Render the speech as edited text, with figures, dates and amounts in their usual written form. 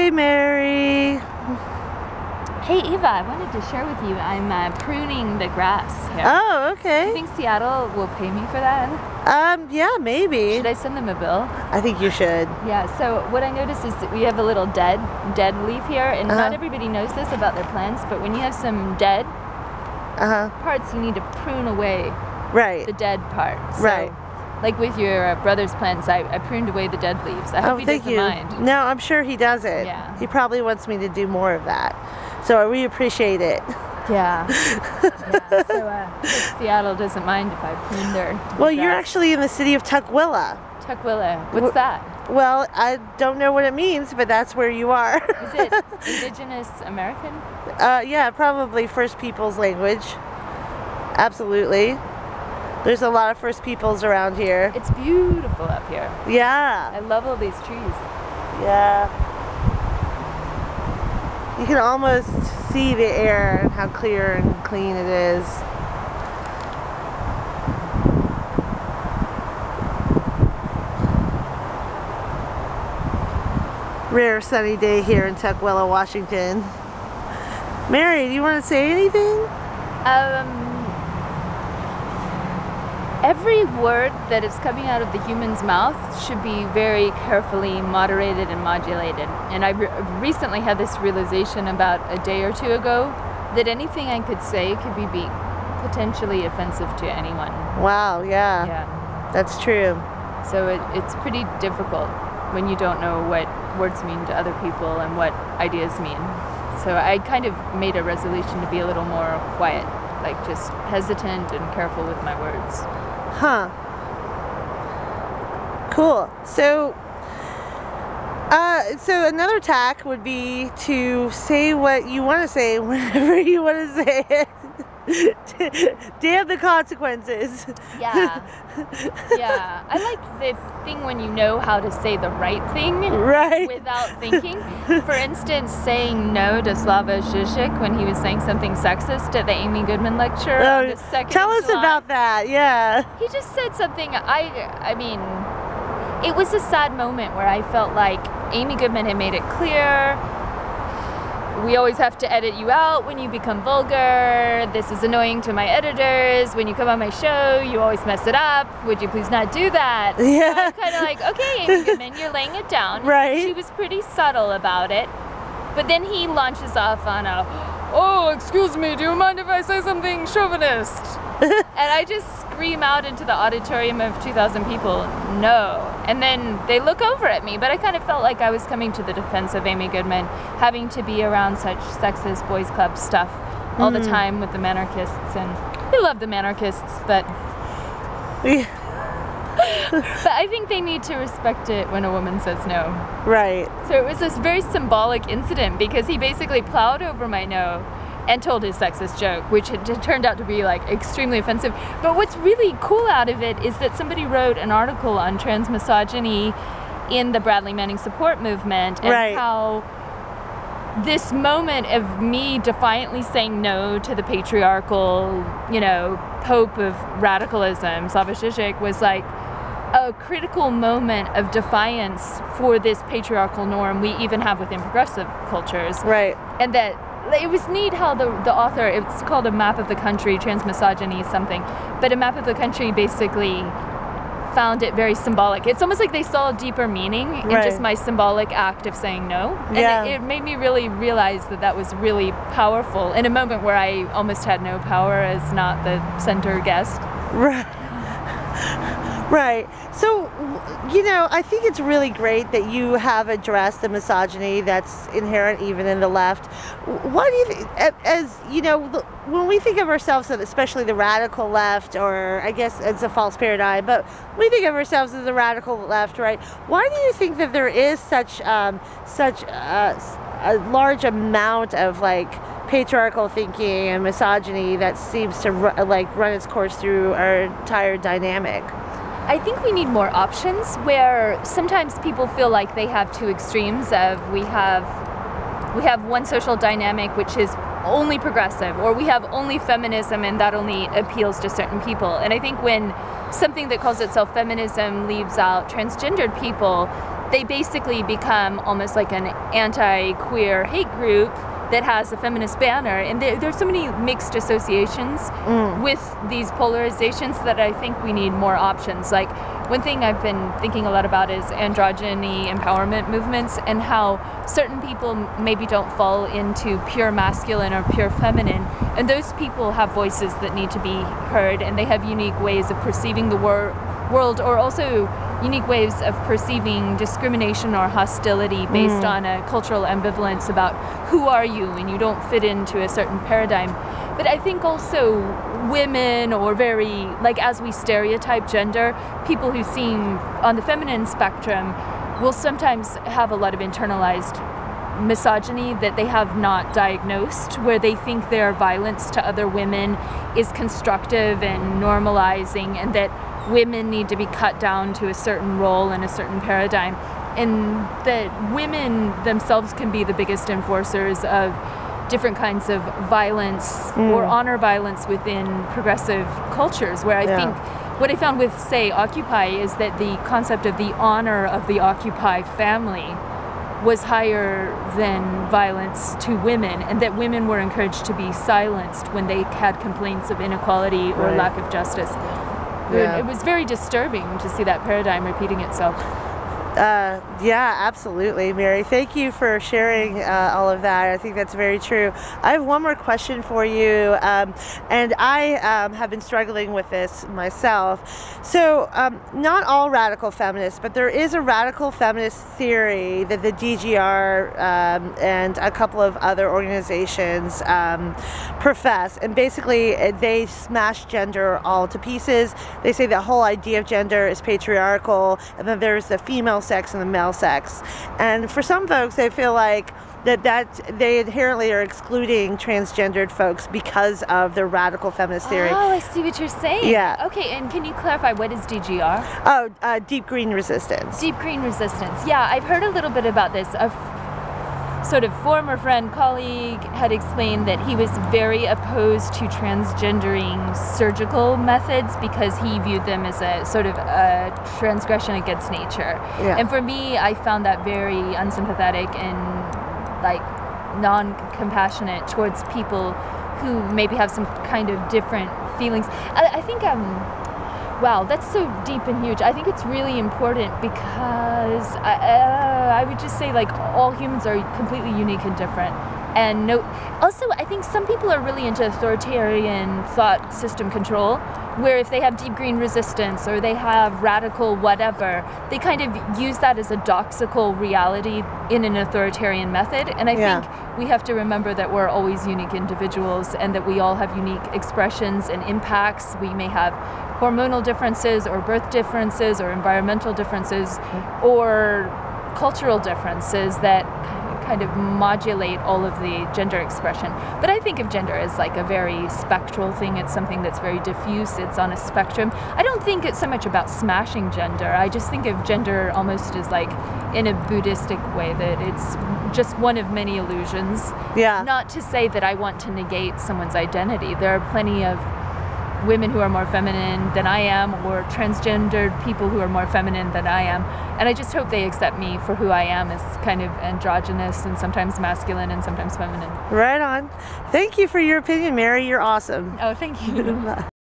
Hey, Mary. Hey, Eva, I wanted to share with you, I'm pruning the grass here. Oh, okay. Do you think Seattle will pay me for that? Yeah, maybe. Should I send them a bill? I think you should. Yeah, so what I noticed is that we have a little dead leaf here, and not everybody knows this about their plants, but when you have some dead parts, you need to prune away the dead parts. So, like with your brother's plants, I pruned away the dead leaves. I hope he doesn't mind. No, I'm sure he doesn't. Yeah. He probably wants me to do more of that. So we appreciate it. Yeah. So Seattle doesn't mind if I prune their Well, you're actually in the city of Tukwila. Tukwila. What's that? Well, I don't know what it means, but that's where you are. Is it indigenous American? Yeah, probably First Peoples language. Absolutely. There's a lot of First Peoples around here. It's beautiful up here. Yeah. I love all these trees. Yeah. You can almost see the air and how clear and clean it is. Rare sunny day here in Tukwila, Washington. Mary, do you want to say anything? Every word that is coming out of the human's mouth should be very carefully moderated and modulated. And I recently had this realization about a day or two ago that anything I could say could be potentially offensive to anyone. Wow, yeah. Yeah. That's true. So it's pretty difficult when you don't know what words mean to other people and what ideas mean. So I kind of made a resolution to be a little more quiet, like just hesitant and careful with my words. Huh. Cool. So another tack would be to say what you want to say whenever you want to say it. Damn the consequences. Yeah. Yeah. I like the thing when you know how to say the right thing without thinking. For instance, saying no to Slavoj Žižek when he was saying something sexist at the Amy Goodman lecture on the 2nd Tell of us July. about that, yeah. He just said something, I mean, it was a sad moment where I felt like Amy Goodman had made it clear, we always have to edit you out when you become vulgar. This is annoying to my editors. When you come on my show, you always mess it up. Would you please not do that? Yeah. So I'm kind of like, okay, Amy Goodman, you're laying it down. Right. She was pretty subtle about it. But then he launches off on a, oh, excuse me, do you mind if I say something chauvinist? And I just scream out into the auditorium of 2,000 people, no. And then they look over at me, but I kind of felt like I was coming to the defense of Amy Goodman, having to be around such sexist boys club stuff all the time with the manarchists. And we love the manarchists, but but I think they need to respect it when a woman says no. Right. So it was this very symbolic incident because he basically plowed over my no and told his sexist joke, which had turned out to be like extremely offensive. But what's really cool out of it is that somebody wrote an article on trans misogyny in the Bradley Manning support movement and how this moment of me defiantly saying no to the patriarchal, you know, pope of radicalism, Slavoj Žižek, was like a critical moment of defiance for this patriarchal norm we even have within progressive cultures. Right. And that it was neat how the author, it's called A Map of the Country, Trans Misogyny something, but A Map of the Country basically found it very symbolic. It's almost like they saw a deeper meaning in just my symbolic act of saying no. And it made me really realize that that was really powerful in a moment where I almost had no power as not the center guest. Right. Right. So, you know, I think it's really great that you have addressed the misogyny that's inherent even in the left. What do you think, as, you know, when we think of ourselves, especially the radical left, or I guess it's a false paradigm, but we think of ourselves as the radical left, right? Why do you think that there is such a large amount of, like, patriarchal thinking and misogyny that seems to run its course through our entire dynamic? I think we need more options where sometimes people feel like they have two extremes of we have one social dynamic which is only progressive, or we have only feminism and that only appeals to certain people. And I think when something that calls itself feminism leaves out transgendered people, they basically become almost like an anti-queer hate group that has a feminist banner. And there's so many mixed associations with these polarizations that I think we need more options. Like, one thing I've been thinking a lot about is androgyny empowerment movements, and how certain people maybe don't fall into pure masculine or pure feminine, and those people have voices that need to be heard, and they have unique ways of perceiving the world, or also unique ways of perceiving discrimination or hostility based on a cultural ambivalence about who are you and you don't fit into a certain paradigm. But I think also women, or very, like, as we stereotype gender, people who seem on the feminine spectrum will sometimes have a lot of internalized misogyny that they have not diagnosed, where they think their violence to other women is constructive and normalizing, and that women need to be cut down to a certain role and a certain paradigm, and that women themselves can be the biggest enforcers of different kinds of violence or honor violence within progressive cultures, where I think what I found with, say, Occupy is that the concept of the honor of the Occupy family was higher than violence to women, and that women were encouraged to be silenced when they had complaints of inequality or lack of justice. It was very disturbing to see that paradigm repeating itself. Yeah, absolutely, Mary. Thank you for sharing all of that. I think that's very true. I have one more question for you, and I have been struggling with this myself. So, not all radical feminists, but there is a radical feminist theory that the DGR and a couple of other organizations profess, and basically they smash gender all to pieces. They say the whole idea of gender is patriarchal, and then there's the female sex and the male sex. And for some folks, they feel like that they inherently are excluding transgendered folks because of their radical feminist theory. Oh, I see what you're saying. Yeah. Okay, and can you clarify, what is DGR? Oh, deep green resistance. Deep green resistance. Yeah, I've heard a little bit about this. A sort of former friend, colleague, had explained that he was very opposed to transgendering surgical methods because he viewed them as a sort of a transgression against nature. Yeah. And for me, I found that very unsympathetic and like non-compassionate towards people who maybe have some kind of different feelings. I think wow, that's so deep and huge. I think it's really important because I would just say, like, all humans are completely unique and different. And also, I think some people are really into authoritarian thought system control, where if they have deep green resistance or they have radical whatever, they kind of use that as a doxical reality in an authoritarian method. And I think we have to remember that we're always unique individuals, and that we all have unique expressions and impacts. We may have hormonal differences or birth differences or environmental differences or cultural differences that kind of modulate all of the gender expression. But I think of gender as like a very spectral thing. It's something that's very diffuse. It's on a spectrum. I don't think it's so much about smashing gender. I just think of gender almost as like in a Buddhistic way, that it's just one of many illusions. Yeah. Not to say that I want to negate someone's identity. There are plenty of women who are more feminine than I am, or transgendered people who are more feminine than I am. And I just hope they accept me for who I am, as kind of androgynous and sometimes masculine and sometimes feminine. Right on. Thank you for your opinion, Mary. You're awesome. Oh, thank you.